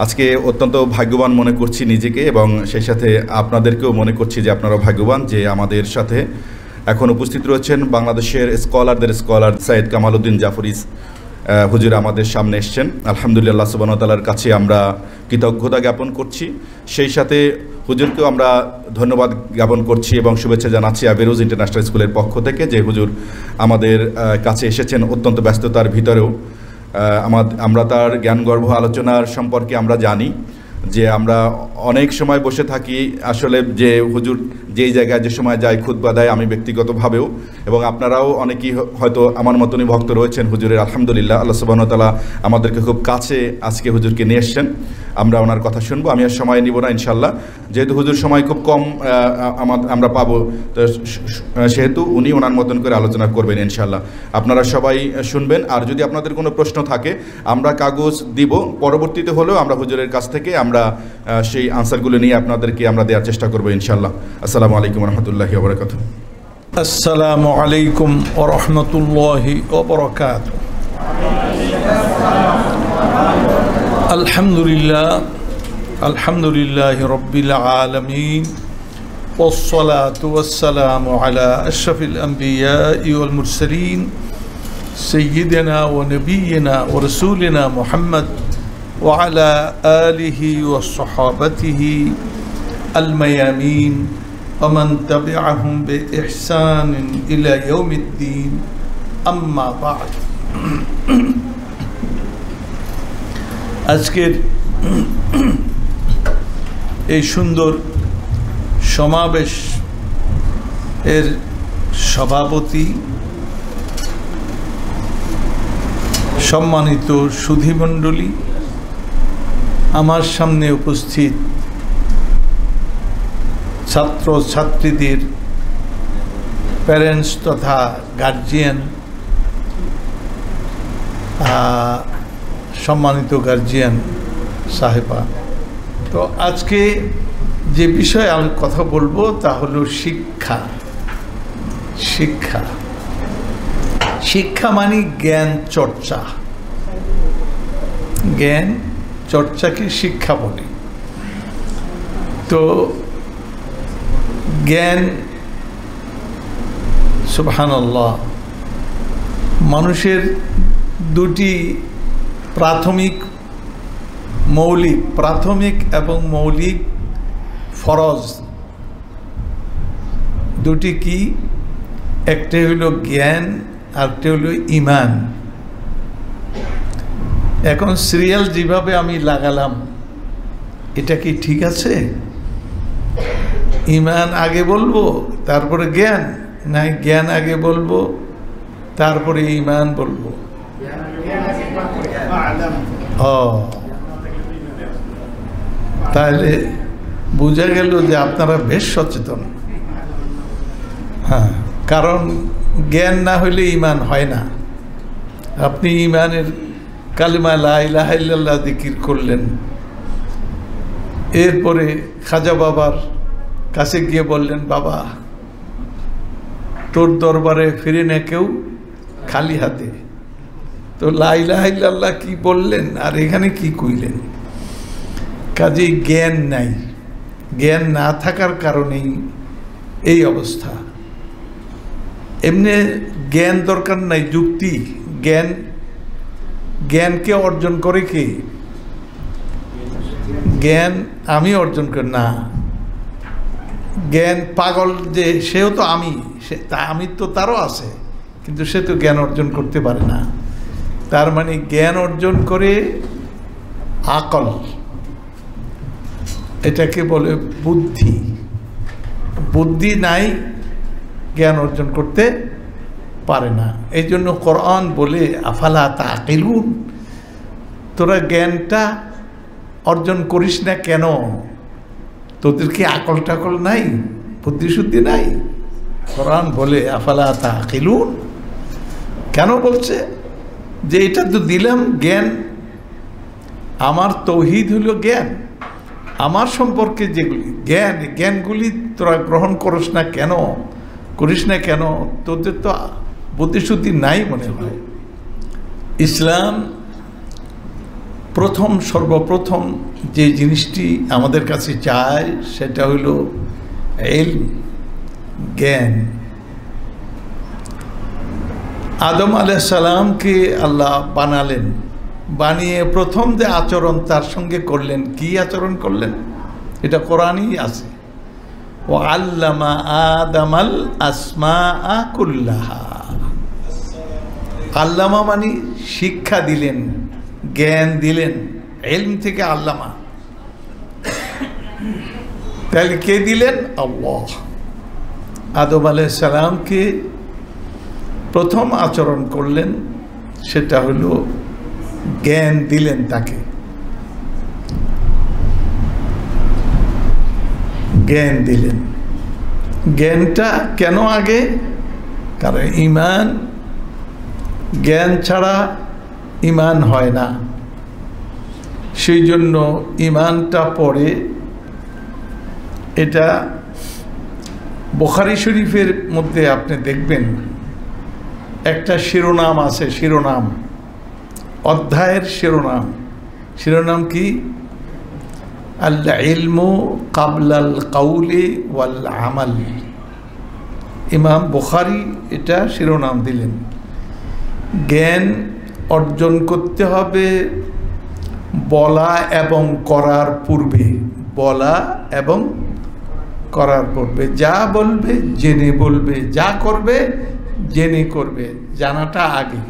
আজকে অত্যন্ত ভাগ্যবান মনে করছি নিজেকে, এবং সেই সাথে আপনাদেরকেও মনে করছি যে আপনারা ভাগ্যবান যে আমাদের সাথে এখন উপস্থিত রয়েছেন বাংলাদেশের স্কলারদের স্কলার সাইয়েদ কামাল উদ্দিন জাফরি হুজুর আমাদের সামনে এসছেন। আলহামদুলিল্লাহ, আল্লাহ সুবহানাহু ওয়া তাআলার কাছে আমরা কৃতজ্ঞতা জ্ঞাপন করছি। সেই সাথে হুজুরকেও আমরা ধন্যবাদ জ্ঞাপন করছি এবং শুভেচ্ছা জানাচ্ছি আবেরোজ ইন্টারন্যাশনাল স্কুলের পক্ষ থেকে, যে হুজুর আমাদের কাছে এসেছেন অত্যন্ত ব্যস্ততার ভিতরেও। আমরা তার জ্ঞানগর্ভ আলোচনার সম্পর্কে আমরা জানি যে আমরা অনেক সময় বসে থাকি আসলে, যে হুজুর যেই জায়গায় যে সময় যায় খুতবা দেয়, আমি ব্যক্তিগতভাবেও এবং আপনারাও অনেকেই হয়তো আমার মতনই ভক্ত রয়েছেন হুজুরের। আলহামদুলিল্লাহ, আল্লাহ সুবহানাহু ওয়া তাআলা আমাদেরকে খুব কাছে আজকে হুজুরকে নিয়ে এসছেন। আমরা ওনার কথা শুনবো। আমি আর সময় নিব না ইনশাল্লাহ, যেহেতু হুজুর সময় খুব কম আমরা পাবো, তো সেহেতু উনি ওনার মতন করে আলোচনা করবেন ইনশাল্লাহ। আপনারা সবাই শুনবেন, আর যদি আপনাদের কোনো প্রশ্ন থাকে আমরা কাগজ দিব, পরবর্তীতে হলেও আমরা হুজুরের কাছ থেকে আমরা সেই আনসারগুলো নিয়ে আপনাদেরকে আমরা দেওয়ার চেষ্টা করবো ইনশাল্লাহ। আসসালামু আলাইকুম ওয়া রাহমাতুল্লাহি ওয়া বারাকাতুহু। আসসালামু আলাইকুম ওয়া রাহমাতুল্লাহি ওয়া বারাকাতুহু। আলহামদুলিল্লাহি রাব্বিল আলামিন والصلاة والسلام على أشرف الأنبياء والمرسلين سيدنا ونبينا ورسولنا محمد وعلى آله وصحابته الميامين ومن تبعهم بإحسان إلى يوم الدين أما بعد। আজকের এই সুন্দর সমাবেশ এর সভাপতি, সম্মানিত সুধীমণ্ডলী, আমার সামনে উপস্থিত ছাত্র ছাত্রীদের প্যারেন্টস তথা গার্জিয়ান, সম্মানিত গার্জিয়ান সাহেবা, তো আজকে যে বিষয়ে আমি কথা বলবো তা হলো শিক্ষা। শিক্ষা শিক্ষা মানে জ্ঞান চর্চা। জ্ঞান চর্চাকে শিক্ষা বলে। তো জ্ঞান, সুবহানাল্লাহ, মানুষের দুটি প্রাথমিক এবং মৌলিক ফরজ দুটি কি? একটা হলো জ্ঞান, আরেকটা হলো ঈমান। এখন সিরিয়াল যেভাবে আমি লাগালাম, এটা কি ঠিক আছে? ঈমান আগে বলবো তারপরে জ্ঞান, না জ্ঞান আগে বলবো তারপরে ঈমান বলবো? তাহলে বোঝা গেল যে আপনারা বেশ সচেতন। হ্যাঁ, কারণ জ্ঞান না হইলে ঈমান হয় না। আপনি ঈমানের কালিমা লা ইলাহা ইল্লাল্লাহ জিকির করলেন, এরপরে খাজা বাবার কাছে গিয়ে বললেন, বাবা তোর দরবারে ফিরে না কেউ খালি হাতে। তো লা ইলাহা ইল্লাল্লাহ কি বললেন আর এখানে কি কইলেন? কাজেই জ্ঞান নাই। জ্ঞান না থাকার কারণেই এই অবস্থা। এমনি জ্ঞান দরকার নাই, যুক্তি। জ্ঞানকে অর্জন করে কে? জ্ঞান আমি অর্জন করি না। জ্ঞান পাগল যে, সেও তো আমি তো তারও আছে, কিন্তু সে তো জ্ঞান অর্জন করতে পারে না। তার মানে জ্ঞান অর্জন করে আকল, এটাকে বলে বুদ্ধি। বুদ্ধি নাই, জ্ঞান অর্জন করতে পারে না। এই জন্য কোরআন বলে আফালা তাকিলুন, তোরা জ্ঞানটা অর্জন করিস না কেন? তোদের কি আকল টাকল নাই, বুদ্ধি শুদ্ধি নাই? কোরআন বলে আফালা তাকিলুন। কেন বলছে? যে এটা তো দিলাম জ্ঞান, আমার তৌহিদ হলো জ্ঞান, আমার সম্পর্কে যেগুলি জ্ঞানগুলি তোরা গ্রহণ করিস না কেন? তোদের তো বুদ্ধিশুদ্ধি নাই মনে হয়। ইসলাম সর্বপ্রথম যে জিনিসটি আমাদের কাছে চায় সেটা হলো ইলম, জ্ঞান। আদম আলাইহিস সালামকে আল্লাহ বানালেন, বানিয়ে প্রথম যে আচরণ তার সঙ্গে করলেন, কি আচরণ করলেন? এটা কোরআনই আছে, ওয়া আল্লামা আদামাল আসমাআ কুল্লাহা। আল্লামা মানে শিক্ষা দিলেন, জ্ঞান দিলেন, ইলম থেকে আল্লামা। তাহলে কে দিলেন? আল্লাহ। আদম আলাইহিস সালামকে প্রথম আচরণ করলেন, সেটা হলো জ্ঞান দিলেন তাকে, জ্ঞান দিলেন। জ্ঞানটা কেন আগে? কারণ ঈমান, জ্ঞান ছাড়া ঈমান হয় না, সেই জন্য ঈমানটা পড়ে। এটা বুখারী শরীফের মধ্যে আপনি দেখবেন একটা শিরোনাম আছে, শিরোনাম, অধ্যায়ের শিরোনাম কি? আল ইলমু কাবলাল কাউলি ওয়াল আমাল। ইমাম বুখারী এটা শিরোনাম দিলেন। জ্ঞান অর্জন করতে হবে বলা এবং করার পূর্বে, বলা এবং করার পূর্বে। যা বলবে জেনে বলবে, যা করবে জেনে করবে, জানাটা আগে।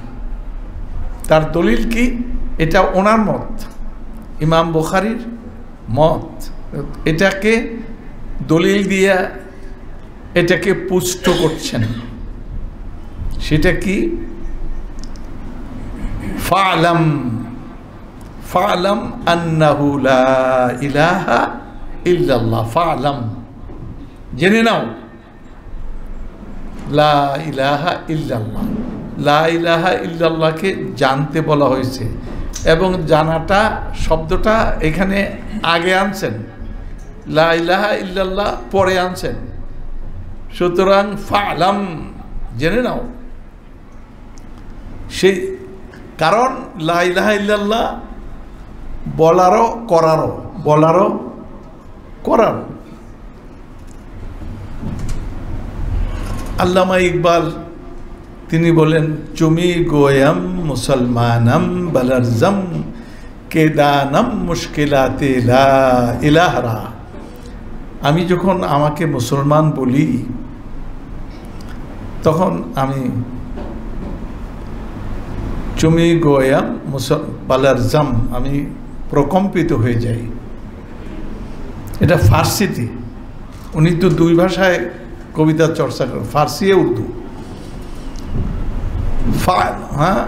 তার দলিল কি? এটা ওনার মত, ইমাম বুখারীর মত। এটাকে দলিল দিয়া এটাকে পুষ্ট করছেন। সেটা কি? ফা'লাম ফা'লাম আন্নাহু লা ইলাহা ইল্লাল্লাহ। ফা'লাম, জেনে নাও, লা ইলাহা ইল্লাল্লাহ। লা ইলাহা ইল্লাল্লাহকে জানতে বলা হয়েছে, এবং জানাটা শব্দটা এখানে আগে আনছেন, লা ইলাহা ইল্লাল্লাহ পরে আনছেন। সুতরাং ফা'লাম, জেনে নাও। সেই কারণ লা ইলাহা ইল্লাল্লাহ বলারও করারও, বলারও করারও। আল্লামা ইকবাল তিনি বলেন, চুমি গোয়াম মুসলমানম বালারজম কেদানম মুশকিলাতে লা ইলাহা। আমি যখন আমাকে মুসলমান বলি তখন আমি চুমি গোয়াম বালারজম, আমি প্রকম্পিত হয়ে যাই। এটা ফার্সিতে, উনি তো দুই ভাষায় কবিতা চর্চা করেন, ফার্সি উর্দু। হ্যাঁ,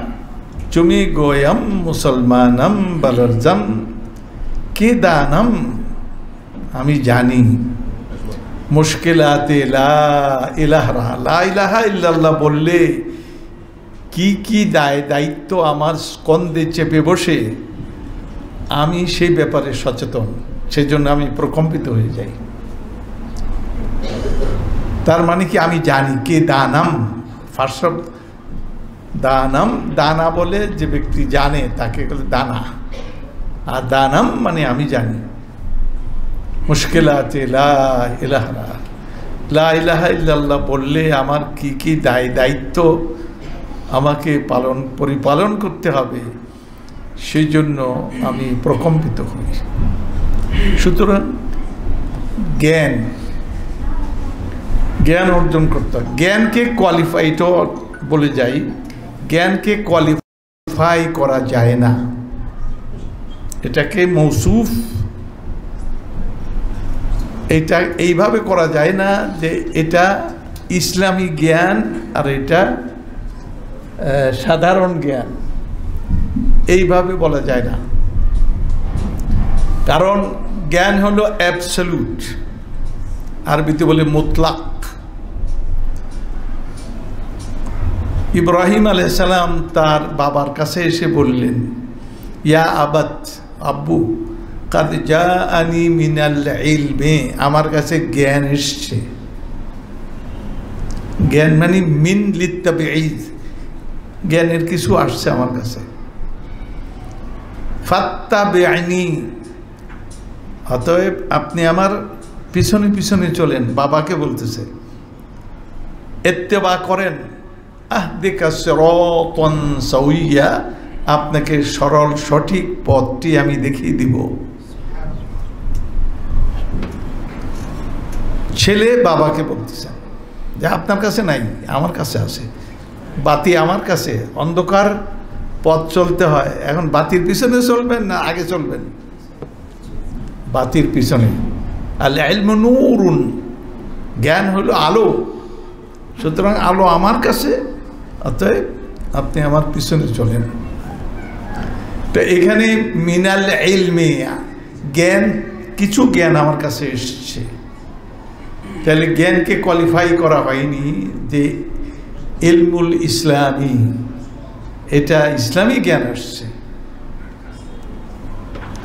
চুমি গোয়াম মুসলমানম বালারজম কে দানম, আমি জানি মুশকিলাতে লা ইলাহা। লা ইলাহা ইল্লাল্লাহ বললে কি কি দায়িত্ব আমার স্কন্ধে চেপে বসে, আমি সেই ব্যাপারে সচেতন, সেই জন্য আমি প্রকম্পিত হয়ে যাই। তার মানে কি? আমি জানি। কে দানাম, ফার্স্ট দানাম, দানা বলে যে ব্যক্তি জানে তাকে বলে দানা, আর দানাম মানে আমি জানি। মুশকিলাতে লা ইলাহা, লা ইলাহা ইল্লাল্লাহ বললে আমার কি কি দায়িত্ব আমাকে পরিপালন করতে হবে, সেই জন্য আমি প্রকম্পিত হই। সুতরাং জ্ঞান অর্জন করতে হবে। জ্ঞানকে কোয়ালিফাইডও বলে যাই, জ্ঞানকে কোয়ালিফাই করা যায় না, এটাকে মৌসুফ, এটা এইভাবে করা যায় না যে এটা ইসলামী জ্ঞান আর এটা সাধারণ জ্ঞান, এইভাবে বলা যায় না। কারণ জ্ঞান হলো অ্যাবসলিউট, আরবিতে বলে মুতলাক। ইব্রাহিম আলাইহিস সালাম তার বাবার কাছে এসে বললেন, ইয়া আবাত, আব্বু, কাদ জাআনি মিনাল ইলমি, আমার কাছে জ্ঞান এসছে। জ্ঞান মানে মিন লিত্তাবিঈদ, জ্ঞানের কিছু আসছে আমার কাছে। ফাত্তাবি'নি, অতএব আপনি আমার পিছনে পিছনে চলেন। বাবাকে বলতেছে ইত্তেবা করেন, আহদিকা সিরাতান সাওয়্যা, আপনাকে সরল সঠিক পথটি আমি দেখিয়ে দিব। ছেলে বাবাকে বলতেছেন যে আপনার কাছে নাই, আমার কাছে আছে, বাতি আমার কাছে, অন্ধকার পথ চলতে হয়, এখন বাতির পিছনে চলবেন না আগে চলবেন? বাতির পিছনে। আল ইলমু নূরুন, জ্ঞান হলো আলো, সুতরাং আলো আমার কাছে, অতএব আপনি আমার পিছনে চলেন। তো এখানে মিনাল ইলমি, জ্ঞান, কিছু জ্ঞান আমার কাছে এসছে, তাহলে জ্ঞানকে কোয়ালিফাই করা হয়নি যে ইলমুল ইসলামী, এটা ইসলামী জ্ঞান আসছে।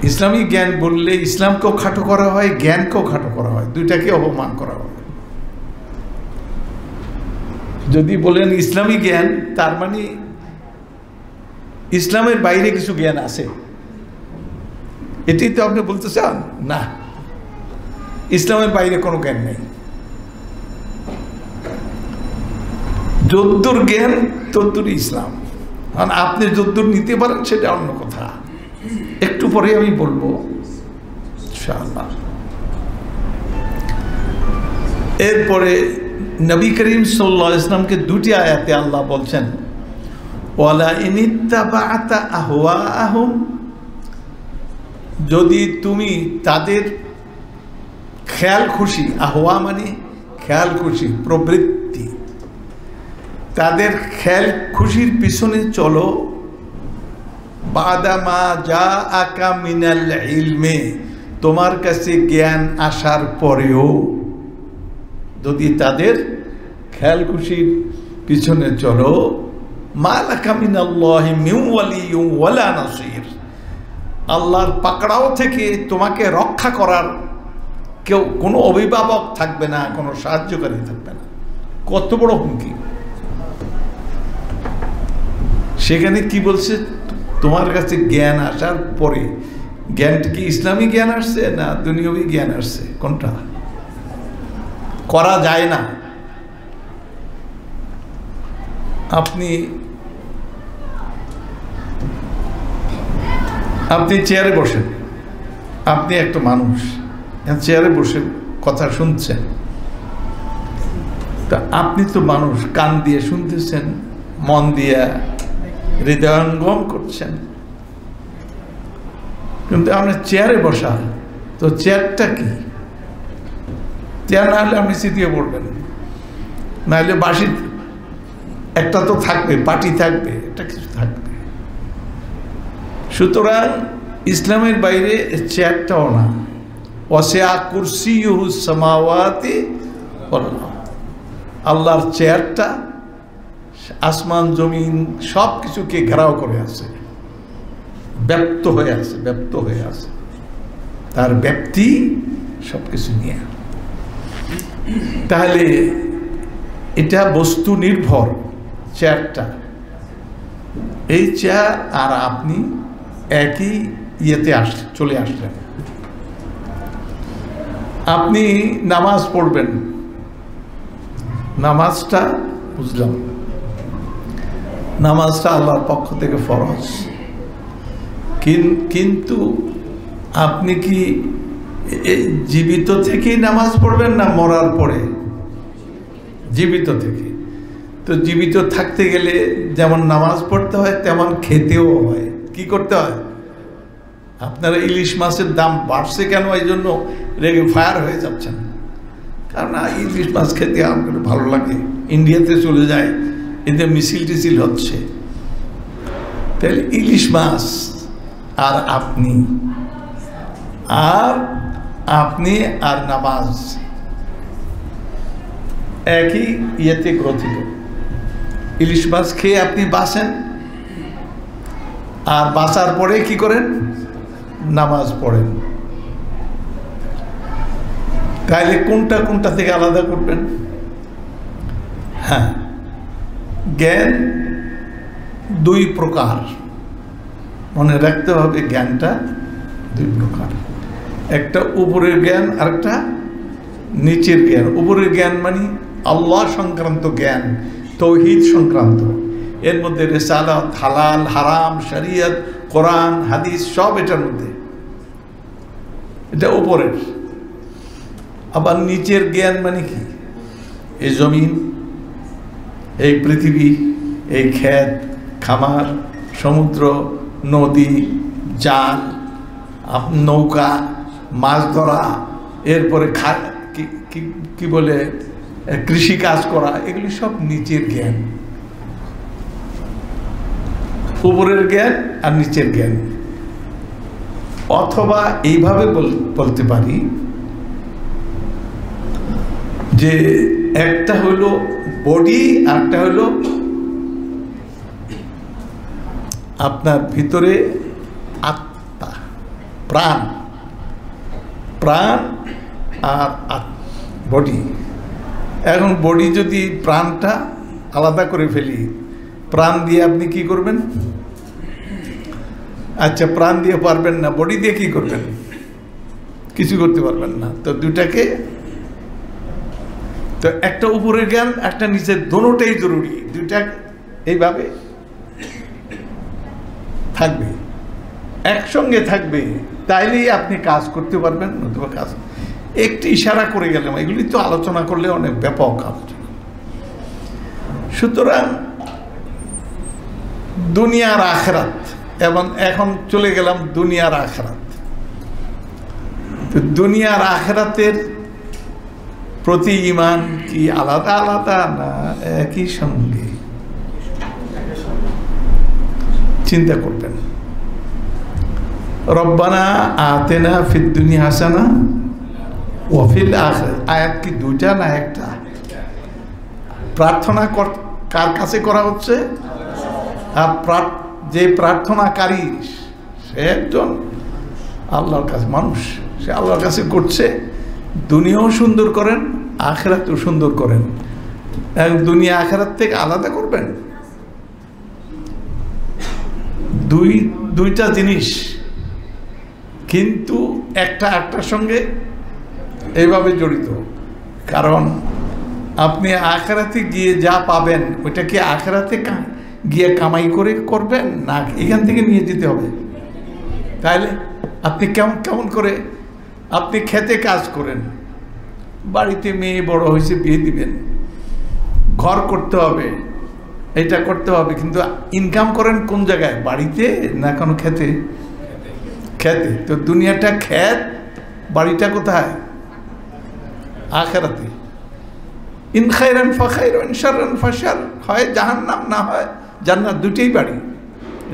ইসলামী জ্ঞান বললে ইসলামকেও খাটো করা হয়, জ্ঞানকেও খাটো করা হয়, দুইটাকে অপমান করা হয়। যদি বলেন ইসলামী জ্ঞান, তার মানে ইসলামের বাইরে কিছু জ্ঞান আছে, এটি তো আপনি বলতে চান না, ইসলামের বাইরে কোনো জ্ঞান নেই। যদ্দূর জ্ঞান তদ্দূর ইসলাম, কারণ আপনি যদ্দূর নিতে পারেন সেটা অন্য কথা, একটু পরে আমি বলবো ইনশাআল্লাহ। এরপরে নবী করিম সাল্লাল্লাহু আলাইহি ওয়াসাল্লামকে দুটি আয়াতে আল্লাহ বলছেন, ওয়ালা ইনিত্তাবা'তা আহওয়াআহুম, যদি তুমি তাদের খেয়াল খুশি, আহওয়া মানে খেয়াল খুশি, প্রবৃত্তি, তাদের খেয়াল খুশির পিছনে চলো, বাদামা জাআকা মিনাল ইলমে, তোমার কাছে জ্ঞান আসার পরেও যদি তাদের খেয়াল খুশির পিছনে চলো, মা লাকা মিনাল্লাহি মিন ওয়ালিয়্যিন ওয়ালা নাসীর, আল্লাহর পাকড়াও থেকে তোমাকে রক্ষা করার কেউ, কোনো অভিভাবক থাকবে না, কোনো সাহায্যকারী থাকবে না। কত বড় হুমকি! সেখানে কি বলছে? তোমার কাছে জ্ঞান আসার পরে। জ্ঞানটা কি ইসলামী জ্ঞান আসছে না দুনিয়াবী জ্ঞান আসছে? কোনটা? করা যায় না। আপনি চেয়ারে বসেন, আপনি একটা মানুষ, চেয়ারে বসে কথা শুনছেন, তা আপনি তো মানুষ, কান দিয়ে শুনতেছেন, মন দিয়ে হৃদয়ঙ্গম করছেন, কিন্তু আপনার চেয়ারে বসা, তো চেয়ারটা কি? চেয়ার না হলে আপনি সিটিয়ে পড়বেন, না হলে বাঁশি একটা তো থাকবে, পাটি থাকবে, একটা কিছু থাকবে। সুতরাং ইসলামের বাইরে চেয়ারটাও না। ওয়াসিআ কুরসিয়ুহুস সামাওয়াতি ওয়াল আরদ, আল্লাহর চেয়ারটা আসমান জমিন সব কিছুকে ঘেরাও করে আছে, ব্যাপ্ত হয়ে আছে, ব্যাপ্ত হয়ে আছে, তার ব্যাপ্তি সব কিছু নিয়ে। তাহলে এটা বস্তু নির্ভর চেয়ারটা। এই চেয়ার আর আপনি একই ইয়েতে চলে আসলেন। আপনি নামাজ পড়বেন, নামাজটা বুঝলাম, নামাজটা আল্লাহর পক্ষ থেকে ফরজ, কিন্তু আপনি কি জীবিত থেকেই নামাজ পড়বেন না মরার পরে? জীবিত থেকে। তো জীবিত থাকতে গেলে যেমন নামাজ পড়তে হয় তেমন খেতেও হয়। কি করতে হয়? আপনারা ইলিশ মাছের দাম বাড়ছে কেন এই জন্য রেগে ফায়ার হয়ে যাচ্ছেন? কারণ ইলিশ মাছ খেতে আমার ভালো লাগে, ইন্ডিয়াতে চলে যায়, এতে মিছিল টিছিল হচ্ছে। তাহলে ইলিশ মাছ আর আপনি আর নামাজ একই ইয়েতে গ্রথিত। ইলিশ মাছ খেয়ে আপনি বাঁচেন, আর বাঁচার পরে কি করেন? নামাজ পড়েন। তাইলে কোনটা থেকে আলাদা করবেন? হ্যাঁ, জ্ঞান দুই প্রকার। মনে রাখতে হবে জ্ঞানটা দুই প্রকার, একটা উপরের জ্ঞান আর একটা নিচের জ্ঞান। উপরের জ্ঞান মানে আল্লাহ সংক্রান্ত জ্ঞান, তৌহিদ সংক্রান্ত, এর মধ্যে রিসালাত, হালাল হারাম, শরিয়ত, কোরআন হাদিস সব এটার মধ্যে, এটা উপরের। আবার নিচের জ্ঞান মানে কি? এই জমিন, এই পৃথিবী, এই ক্ষেত খামার, সমুদ্র, নদী, জাল, নৌকা, মাছ ধরা, এরপরে কি বলে কৃষি কাজ করা, এগুলি সব নিচের জ্ঞান। উপরের জ্ঞান আর নিচের জ্ঞান। অথবা এইভাবে বলতে পারি যে একটা হলো বডি, আর একটা হলো আপনার ভিতরে আত্মা, প্রাণ। প্রাণ আর বডি। এখন বডি যদি প্রাণটা আলাদা করে ফেলি, প্রাণ দিয়ে আপনি কি করবেন? আচ্ছা, প্রাণ দিয়ে পারবেন না, বডি দিয়ে কি করবেন? কিছু করতে পারবেন না। তো দুটাকে, তো একটা উপরের জ্ঞান, একটা নিচের, দোনোটাই জরুরি। দুইটা এইভাবে থাকবে, একসঙ্গে থাকবে, তাইলেই আপনি কাজ করতে পারবেন, নতুবা কাজ। একটি ইশারা করে গেলাম, এগুলি তো আলোচনা করলে অনেক ব্যাপক আলোচনা। সুতরাং দুনিয়ার আখিরাত, এবং এখন চলে গেলাম দুনিয়ার আখিরাত। তো দুনিয়ার আখিরাতের প্রতি ঈমান কি আলাদা আলাদা না একই সঙ্গে? চিন্তা করবেন। রব্বানা আতেনা ফিদ দুনিয়া হাসানা ওয়া ফিল আখিরাত, আয়াত কি দুইটা না একটা? প্রার্থনা কার কাছে করা হচ্ছে? আর যে প্রার্থনাকারী সে একজন আল্লাহর কাছে, মানুষ, সে আল্লাহর কাছে করছে। দুনিয়াও সুন্দর করেন, আখিরাতও সুন্দর করেন। দুনিয়া আখিরাত থেকে আলাদা করবেন? দুইটা জিনিস, কিন্তু একটার সঙ্গে এইভাবে জড়িত। কারণ আপনি আখিরাতে গিয়ে যা পাবেন, ওইটা কি আখিরাতে গিয়ে কামাই করে করবেন, না এখান থেকে নিয়ে যেতে হবে? তাহলে আপনি কেমন করে, আপনি খেতে কাজ করেন, বাড়িতে মেয়ে বড় হয়েছে, বিয়ে দিবেন, ঘর করতে হবে, এটা করতে হবে, কিন্তু ইনকাম করেন কোন জায়গায়? বাড়িতে না কোনো খেতে? খেতে। তো দুনিয়াটা খেত, বাড়িটা কোথায়? আখিরাতে। ইন খায়রান ফাখায়র, ইন শাররান ফাশার, হয় জাহান্নাম না হয় জান্নাত, দুটেই বাড়ি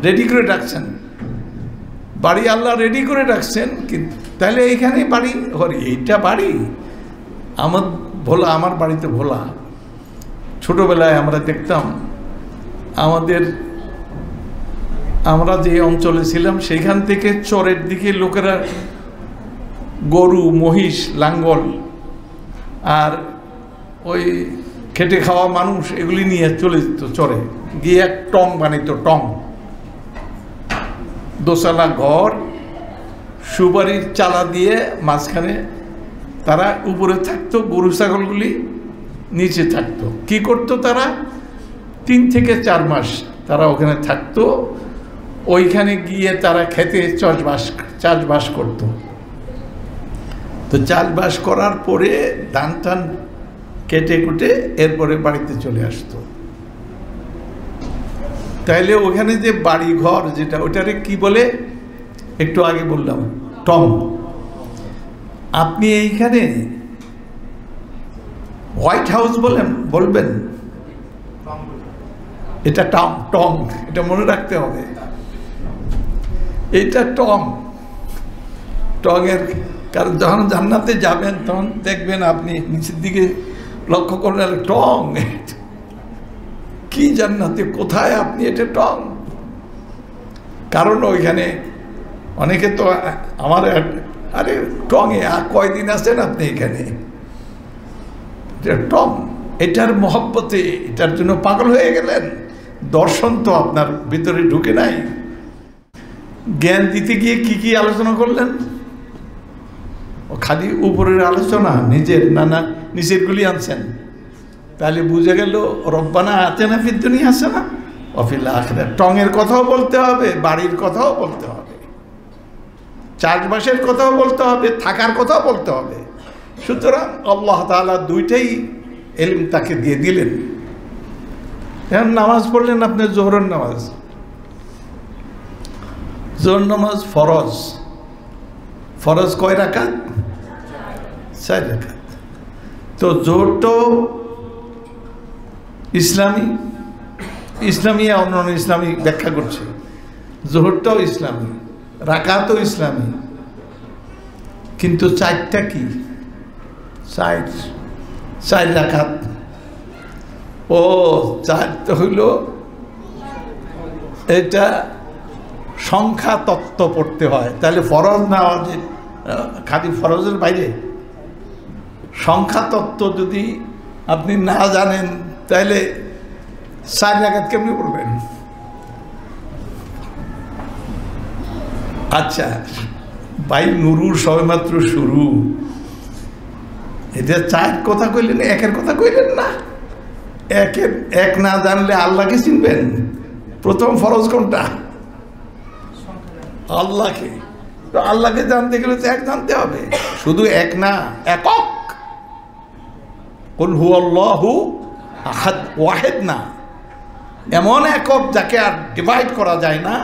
রেডি করে রাখছেন। বাড়ি আল্লাহ রেডি করে রাখছেন, কিন্তু তাহলে এইখানে বাড়ি, এইটা বাড়ি আমার ভোলা, আমার বাড়িতে ভোলা। ছোটবেলায় আমরা দেখতাম, আমরা যে অঞ্চলে ছিলাম সেইখান থেকে চরের দিকে লোকেরা গরু, মহিষ, লাঙ্গল আর ওই খেটে খাওয়া মানুষ এগুলি নিয়ে চলে যেত চরে গিয়ে, এক টং বানিত, টং, দোতলা ঘর, সুপারির চালা দিয়ে মাঝখানে তারা উপরে থাকতো, গরু ছাগলগুলি নিচে থাকতো। কি করতো তারা? 3 থেকে 4 মাস তারা ওখানে থাকতো। ওইখানে গিয়ে তারা খেতে চাষবাস করতো। তো চাষবাস করার পরে ধান টান কেটে কুটে এরপরে বাড়িতে চলে আসতো। তাইলে ওখানে যে বাড়ি ঘর যেটা, ওটারে কি বলে? একটু আগে বললাম, টং। আপনি এইখানে হোয়াইট হাউস বলবেন, এটা টং, এটা মনে রাখতে হবে। এটা টঙের, কারণ যখন জান্নাতে যাবেন তখন দেখবেন আপনি নিচের দিকে লক্ষ্য করলেন টং, কি জান্নাতে, কোথায় আপনি? এটা টং। কারণ ওইখানে অনেকে তো আমার, আরে টঙে আর কয়দিন আছেন আপনি এখানে? টং, এটার মহব্বতে, এটার জন্য পাগল হয়ে গেলেন, দর্শন তো আপনার ভিতরে ঢুকে নাই। জ্ঞান দিতে গিয়ে কি আলোচনা করলেন? ও খালি উপরের আলোচনা, নিজের না নিচের গুলি আনছেন। তাহলে বুঝে গেল রব্বানা আতিনা ফিদ দুনিয়া হাসানা ওয়া ফিল আখিরাহ। টঙের কথাও বলতে হবে, বাড়ির কথাও বলতে হবে, চাষবাসের কথাও বলতে হবে, থাকার কথাও বলতে হবে। সুতরাং আল্লাহ তাআলা দুইটাই ইলম তাকে দিয়ে দিলেন। এখন নামাজ পড়লেন আপনি, জোহরের নামাজ, জোহর নামাজ ফরজ। ফরজ কয় রাকাত? 4 রাকাত। তো জোহরটাও ইসলামী অন্য ইসলামী ব্যাখ্যা করছে। জোহরটাও ইসলামী, রাকাতও ইসলামী, কিন্তু 4টা কি? 4 রাকাত। ও 4 তো হইল, এটা সংখ্যা তত্ত্ব পড়তে হয়। তাহলে ফরজ না, খালি ফরজের বাইরে সংখ্যা তত্ত্ব যদি আপনি না জানেন তাহলে 4 রাকাত কেমনি পড়বেন? আচ্ছা ভাই, নুরুর সবেমাত্র শুরু, এটা 4 কথা কইলেন, 1-এর কথা কইলেন না। 1 না জানলে আল্লাহকে চিনবেন? প্রথম ফরজ কোনটা? আল্লাহকে। তো আল্লাহকে জানতে গেলে তো 1 জানতে হবে। শুধু 1 না, একক। কুল হুয়াল্লাহু আহাদ, ওয়াহিদ না, এমন একক যাকে আর ডিভাইড করা যায় না,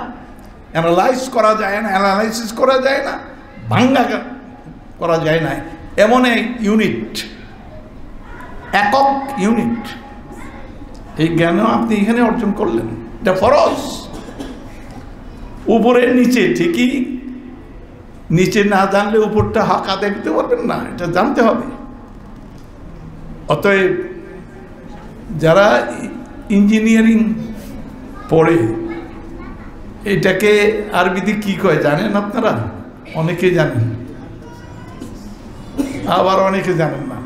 অ্যানালাইসিস করা যায় না, ভাঙ্গা করা যায় না, এমন এক ইউনিট, একক ইউনিট। এই জ্ঞানও আপনি এখানে অর্জন করলেন, এটা ফরজ। উপরের নিচে ঠিকই, নিচে না জানলে উপরটা হক আদায় করতে পারবেন না, এটা জানতে হবে। অতএব যারা ইঞ্জিনিয়ারিং পড়ে, এটাকে আরবিতে কি কয় জানেন আপনারা? অনেকে জানেন, আবার অনেকে জানেন না।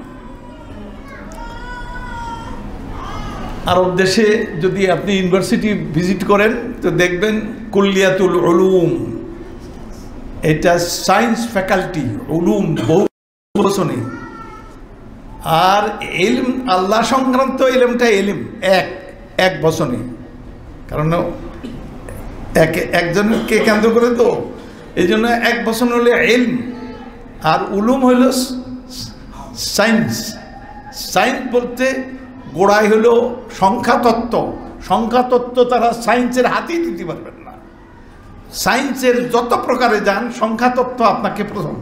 আরব দেশে যদি আপনি ইউনিভার্সিটি ভিজিট করেন তো দেখবেন কুল্লিয়াতুল উলুম, এটা সায়েন্স ফ্যাকাল্টি, উলুম বহু বছরে। আর ইলম, আল্লাহ সংক্রান্ত ইলমটা ইলম এক বছরে, কারণ একজনকে কেন্দ্র করে তো, এই জন্য 1 বছর হলে ইলম। আর উলুম হইল সায়েন্স। সায়েন্স বলতে গোড়াই হলো সংখ্যাতত্ত্ব। সংখ্যাতত্ত্ব তারা সায়েন্সের হাতেই দিতে পারবেন না। সায়েন্সের যত প্রকারে যান, সংখ্যাতত্ত্ব আপনাকে প্রথম।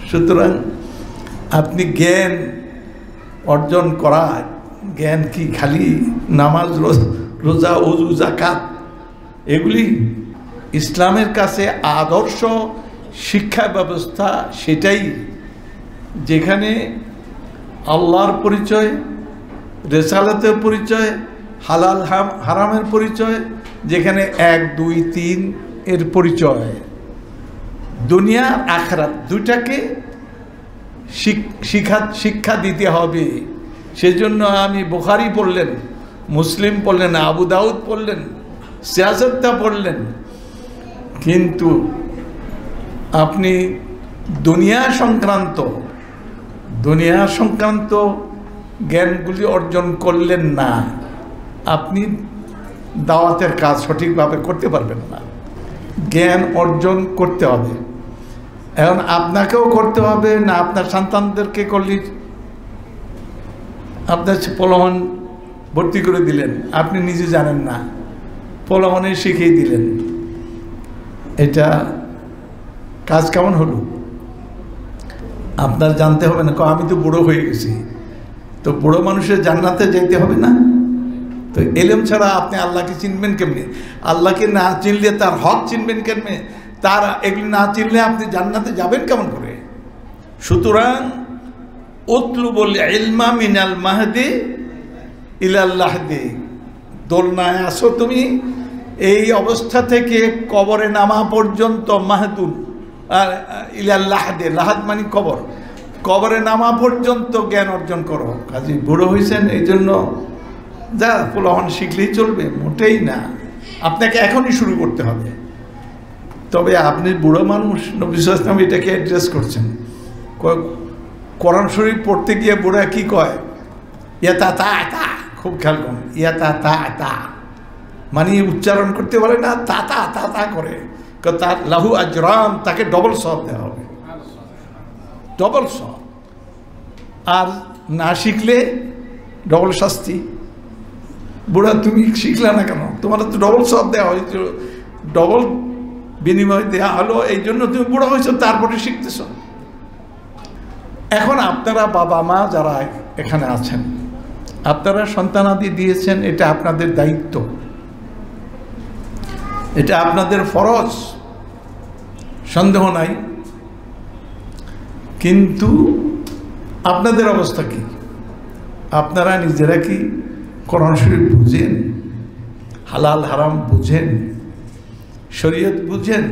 সুতরাং আপনি জ্ঞান অর্জন করা, জ্ঞান কি খালি নামাজ, রোজা, ওযু, যাকাত, এগুলি ইসলামের কাছে আদর্শ শিক্ষা ব্যবস্থা। সেটাই যেখানে আল্লাহর পরিচয়, রেসালাতের পরিচয়, হালাল হারামের পরিচয়, যেখানে 1, 2, 3 এর পরিচয়, দুনিয়া আখিরাত দুইটাকে শিক্ষা দিতে হবে। সেজন্য আমি বুখারী পড়লেন, মুসলিম পড়লেন, আবু দাউদ পড়লেন, সিয়াসতটা পড়লেন, কিন্তু আপনি দুনিয়া সংক্রান্ত জ্ঞানগুলি অর্জন করলেন না, আপনি দাওয়াতের কাজ সঠিকভাবে করতে পারবেন না। জ্ঞান অর্জন করতে হবে। এখন আপনাকেও করতে হবে না, আপনার সন্তানদেরকে করলে, আপনার প্রলোভন ভর্তি করে দিলেন, আপনি নিজে জানেন না, প্রলোভনে শিখিয়ে দিলেন, এটা কাজ কেমন হলো? আপনার জানতে হবে না, আমি তো বুড়ো হয়ে গেছি, তো বুড়ো মানুষের জান্নাতে যেতে হবে না? তো এলেম ছাড়া আপনি আল্লাহকে চিনবেন কেমনি? আল্লাহকে না চিনলে তার হক চিনবেন কেমনে? তার এগুলি না চিনলে আপনি জান্নাতে যাবেন কেমন করে? সুতরাং উতলুবুল ইলমা মিনাল মাহদি ইলাল লাহদি, দোলনায় আসো তুমি, এই অবস্থা থেকে কবরে নামা পর্যন্ত, মাহদুল আর ইলাল লাহদি, লাহাদ মানে কবর, কবরে নামা পর্যন্ত জ্ঞান অর্জন করো। কাজে বুড়ো হয়েছেন এই জন্য যা প্রলোভন শিখলেই চলবে? মোটেই না, আপনাকে এখনই শুরু করতে হবে। তবে আপনি বুড়ো মানুষ, নবী সাল্লাল্লাহু আলাইহি ওয়াসাল্লাম এটাকে অ্যাড্রেস করছেন। কোরআন শরীফ পড়তে গিয়ে বুড়া কি কয়? ইয়াতা তা তা, খুব খেয়াল করুন, ইয়াতা তা তা মানে উচ্চারণ করতে পারে না, তা তা তা তা করে, তার লাহু আজরাম, তাকে ডবল সব দেওয়া হবে, ডবল সব। আর না শিখলে ডবল শাস্তি। বুড়া তুমি শিখলে না কেন? তোমার তো ডবল সব দেওয়া হয়েছে, ডবল বিনিময় দেওয়া হলো, এই জন্য তুমি বুড়া হয়েছ, তারপরে শিখতেছ। এখন আপনারা বাবা মা যারা এখানে আছেন, আপনারা সন্তানাদি দিয়েছেন, এটা আপনাদের দায়িত্ব, এটা আপনাদের ফরজ, সন্দেহ নাই। কিন্তু আপনাদের অবস্থা কি? আপনারা নিজেরা কি কোরআন শরীফ বুঝেন? হালাল হারাম বুঝেন? শরীয়ত বুঝেন?